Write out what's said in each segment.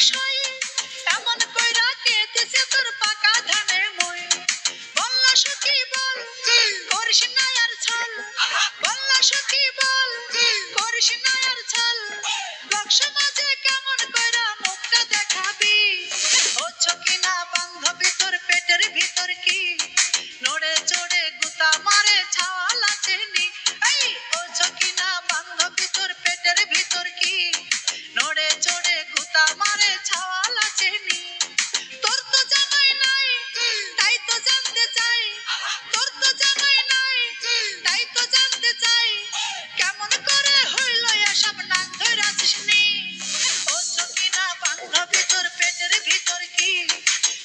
সই এমন কইরা কে দিছে তোর পাকা ধানে মই বল্লা সখী বল করিস না আর ছল বল্লা সখী বল করিস না আর ছল লোক সমাজে কেমন কইরা মুখটা দেখাবি হচ্ছ কিনা বান্ধবী তোর পেটের ভিতর কি নড়ে চড়ে গুতা মারে ছাওয়াল আছে নি এই হচ্ছ কিনা বান্ধবী তোর পেটের ভিতর কি নড়ে চড়ে গুতা মারে ছাওয়াল আছে নি তোর তো জামাই নাই তাই তো জানতে চাই তোর তো জামাই নাই তাই তো জানতে চাই কেমন করে হইল এসব নাক ধইরাছিস নি হচ্ছ কিনা বান্ধবী তোর পেটের ভিতর কি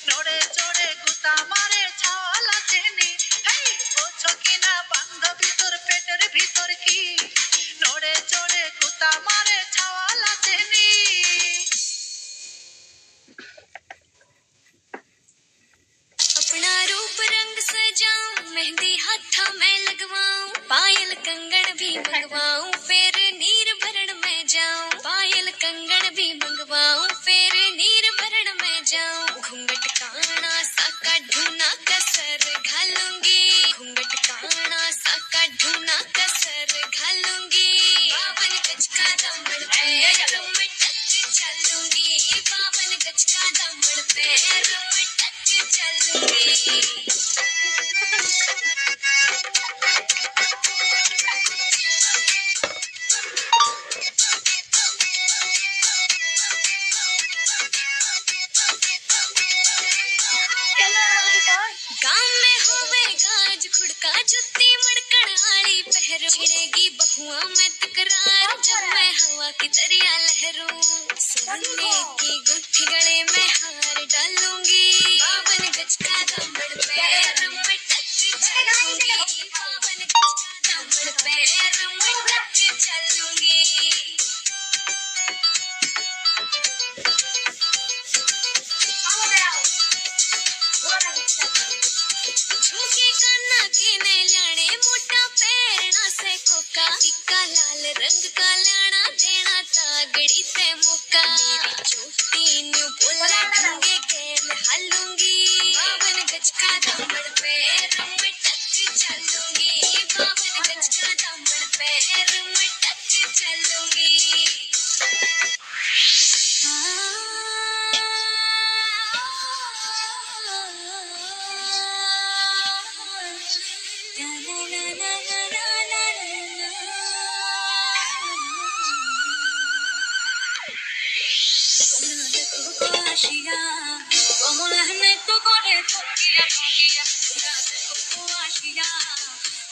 নড়ে চড়ে গুতা মারে ছাওয়াল আছে নি হেই হচ্ছ কিনা বান্ধবী তোর পেটের ভিতর কি নড়ে চড়ে গুতা মারে ছাওয়াল আছে নি अपना रूप रंग सजाऊं मेहंदी हाथा में लगवाऊं पायल कंगन भी मंगवाऊं फिर नीर भरण में जाऊं पायल कंगन भी मंगवाऊं फिर नीर भरण में जाऊं घूंघट काना सा का ढूना कसर घालूंगी घूंघट काना सा का ढूना कसर घालूंगी 52 गज का दामन पैर में टच चलूंगी 52 गज का दामन पैर में टच चलूंगी गाँव में होवे गाज खुड़का जुत्ती मड़कण आली पहरो छिड़ेगी बहुआ में तकरार जब मैं हवा की दरिया लहरूं सोने की गुट्ठी गले में हार डालूंगी 52 गज का दामन पैर में टच चलूंगी 52 गज का दामन पैर में टच चलूंगी झुमके काना के ने लाने मोटा पैरना से कोका टिक्का लाल रंग का लाना देना तागड़ी ते मौका मेरी चोटी न्यू बोला ढंगे गेल हलूंगी 52 गज का दामन पैर में टच चलूंगी 52 गज का दामन पैर में touch चलूंगी como la gente corre tonquilla tonquilla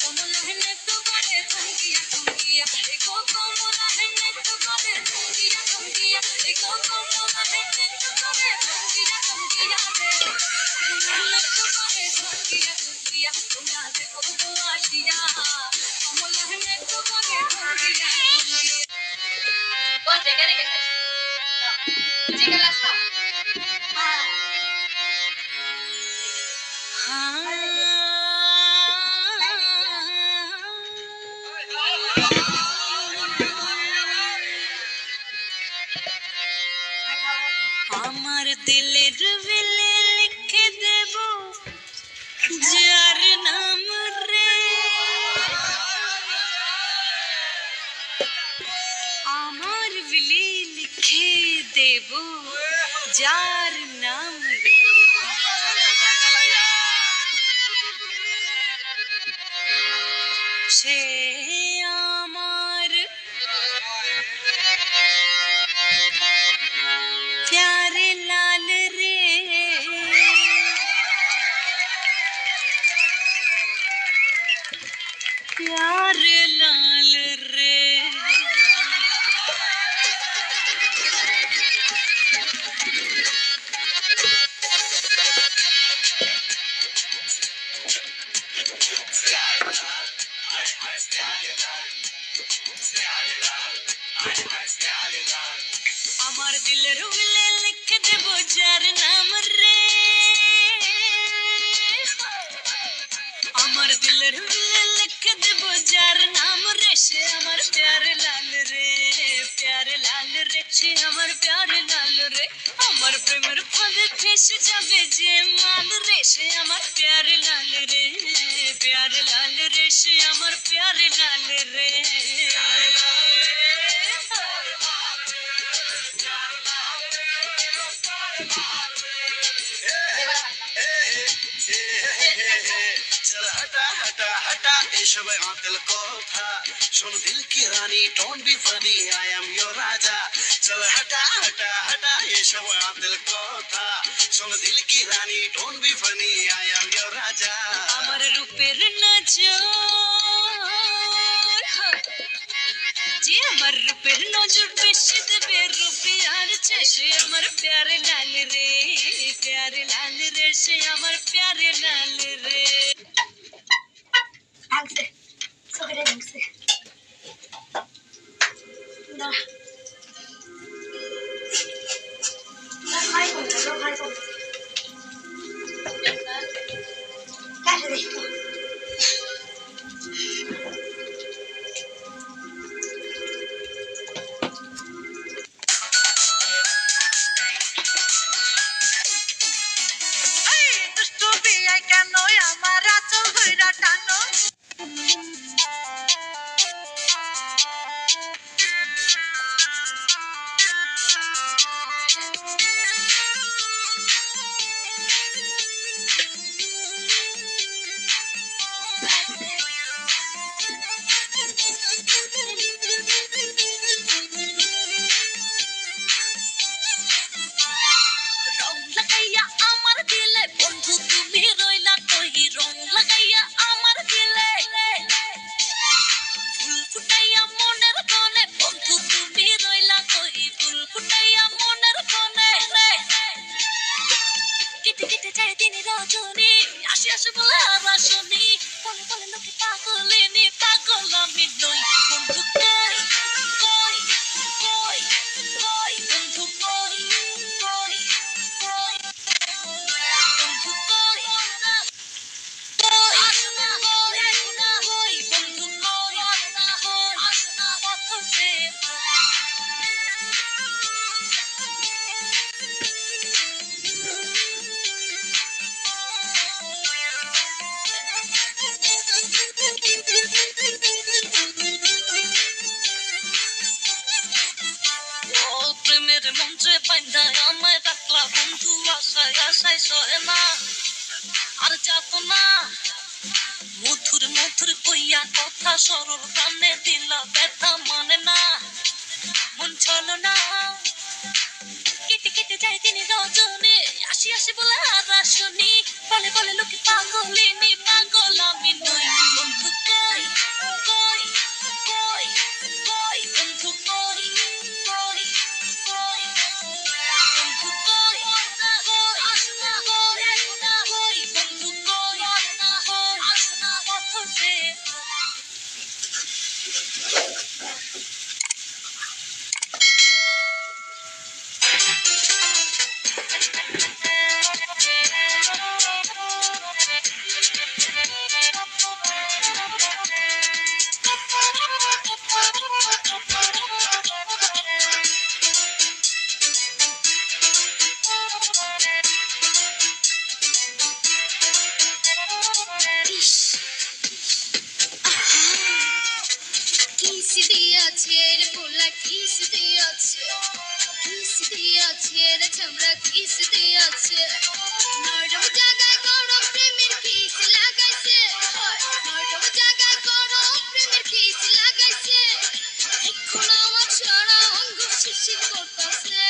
como la gente corre tonquilla tonquilla como la gente corre tonquilla tonquilla como la gente corre tonquilla tonquilla como la gente corre tonquilla tonquilla como la gente corre tonquilla pues llegué de que llegué la sala আমার দিলের বিলে লিখে দেব যার নাম রে আমার বিলে লিখে দেব যার নাম রে সে আমার प्यारे लाल रे प्यारे लाल रे আমার দিলের বিলে লিখে দেব যার নাম রে আমার দিলের বিলে লিখে দেব যার নাম রে সে আমার প্যারে লাল রে সে আমার প্যারে লাল রে আমার প্রেমের ফাঁদে ফেসে যাবে যে মাল রে সে আমার প্যারে লাল রে প্যারে লাল রে সে আমার প্যারে লাল রে चल हटा हटा हटा एसब आकल कोथा सुन दिल की रानी don't be funny I am your राजा चल हटा हटा हटा एसब आकल कोथा सुन दिल की रानी don't be funny I am your राजा আমার রূপের নজর যে আমার রূপের নজর বেশি দেবে রূপে আর সে আমার প্যারে লাল রে প্যারে লাল রে সে আমার প্যারে লাল রে ভাঙছে চোখে ভাঙছে দাঁড়া ভাই করবো ভাই করবো কাটে দেখো এই দুষ্টু বিয়াই কেন আমার আঁচল ধইরা টানো রং লাগাইয়া আমার দিলে বন্ধু তুমি রইলা কই রং লাগাইয়া আমার দিলে ফুল ফুটাইয়া মনের কোণে বন্ধু তুমি রইলা কই ফুল ফুটাইয়া মনের কোণে কেটে কেটে যায় দিনে রজনী আসি আসি বলে আর আসনি বলে বলে লোকে পাগলিনি পাগল আমি নই বন্ধু কই কই কই কই বন্ধু কই কই কই বন্ধু কই আসনা কই আসনা কই বন্ধু কই আসনা কই আসনা পথ যে প্রেমের মন্ত্রে বান্ধায় আমায় রাখলা বন্ধু আশায় আশায় সহে না আর যাত না মধুর মধুর কইয়া কথা সরল কানে দিলা ব্যথা মানে না মন চলো না কেটে কেটে যায় তিনি রজনী আসি আসি বলে আর আসনি বলে বলে লোকে পাগলিনি পাগল আমি নই বন্ধু কই কই কই কই বন্ধু কই কই কই বন্ধু কই কই আসনা কই আসনা কই বন্ধু কই আসনা কই আসনা পথ যে কিস দিয়াছে রে পোলা কিস দিয়াছে রে চামড়া কিস দিয়াছে নরম জায়গায় গরম প্রেমের কিস লাগাইছে নরম জায়গায় গরম প্রেমের কিস লাগাইছে এখন আমার সারা অঙ্গ শিশির করতেছে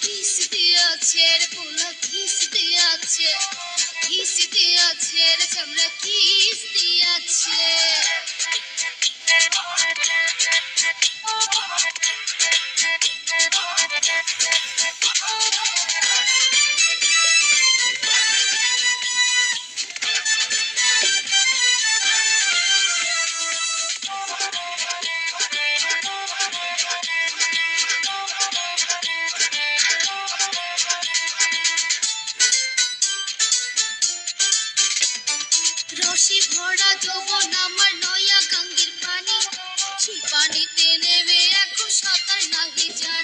কিস দিয়াছে রে পোলা কিস দিয়াছে রে চামড়া কিস দিয়াছে রশি ভরা যৌবন আমার নয়া গাঙ্গের পানি সেই পানিতে নেমে এখন সাঁতার নাহি জানি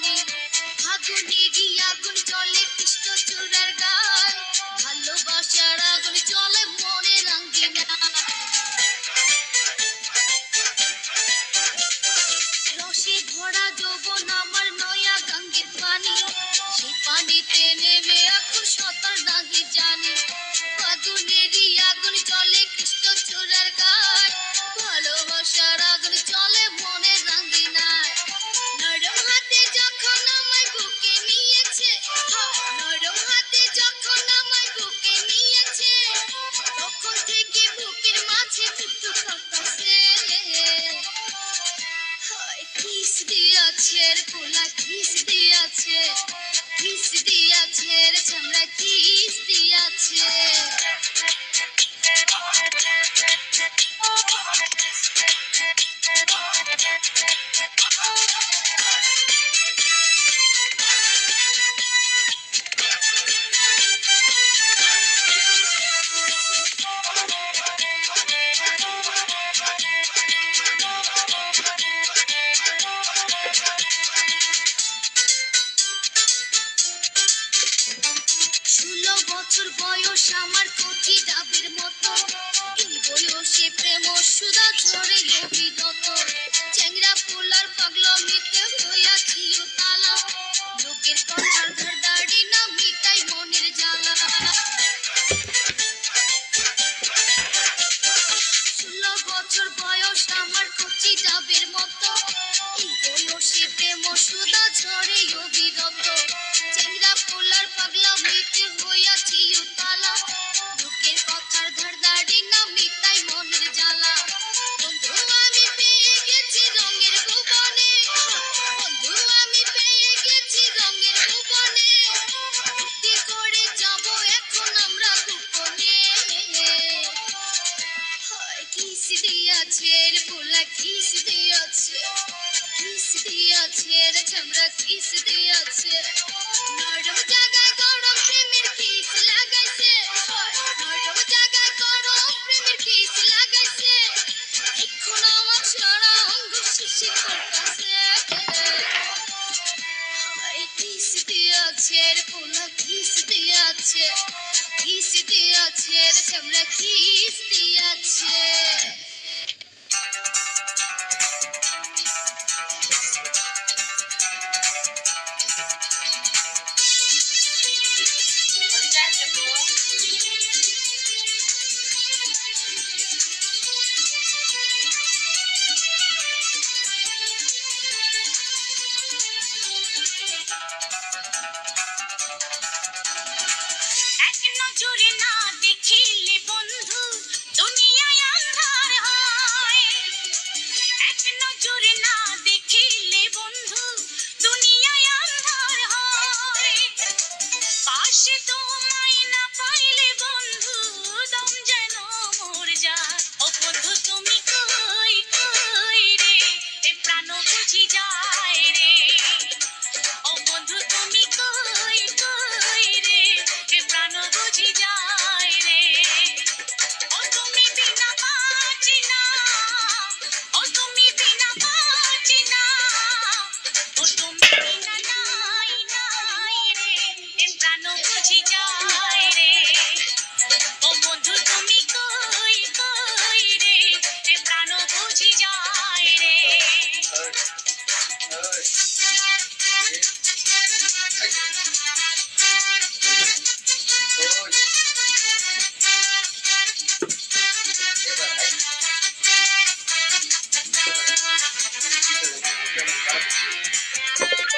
মসুদা ঝরে অবিরত চ্যাংরা পোলার পাগলামিতে হইয়াছি উতালা লোকের কথার ধারদাড়ি না মিটাই মনের জ্বালা 16 বছর বয়স আমার কচি ডাবের মতো এই বয়সেতে মসুদা ঝরে অবিরত চ্যাংরা পোলার পাগলামিতে হইয়াছি উতালা লোকের কথার ধারদাড়ি না মিটাই মনের জ্বালা বন্ধু আমি পেয়ে গেছি রঙের ভুবনে বন্ধু আমি পেয়ে গেছি রঙের ভুবনে ভক্তি করে যাব এখন আমরা গোপনে হয় কিস দিয়াছে রে পোলা কিস দিয়াছে রে চামড়া কিস দিয়াছে নরম জায়গায় গরম প্রেমের কিস লাগাইছে নরম জায়গায় গরম প্রেমের কিস লাগাইছে এখন আমার সারা অঙ্গ শিশির করতেছে হয় কিস দিয়াছে রে পোলা কিস দিয়াছে রে চামড়া কিস দিয়াছে এক নজরে না দেখিলে বন্ধু দুনিয়ায় আন্ধার হয় এক নজরে না দেখিলে বন্ধু দুনিয়ায় আন্ধার হয় পাশে তোমায় না পাইলে বন্ধু দম যেন মর যায় ও বন্ধু তুমি কই কই রে এ প্রাণ বুঝি যায় রে ও বন্ধু তুমি কই কই রে এ প্রাণ বুঝি যায় রে ও তুমি বিনা বাঁচি না ও তুমি বিনা বাঁচি না ও তুমি বিনা নাই নাই রে এ প্রাণ বুঝি যায় রে ও বন্ধু তুমি কই কই রে এ প্রাণ বুঝি যায় রে Thank you.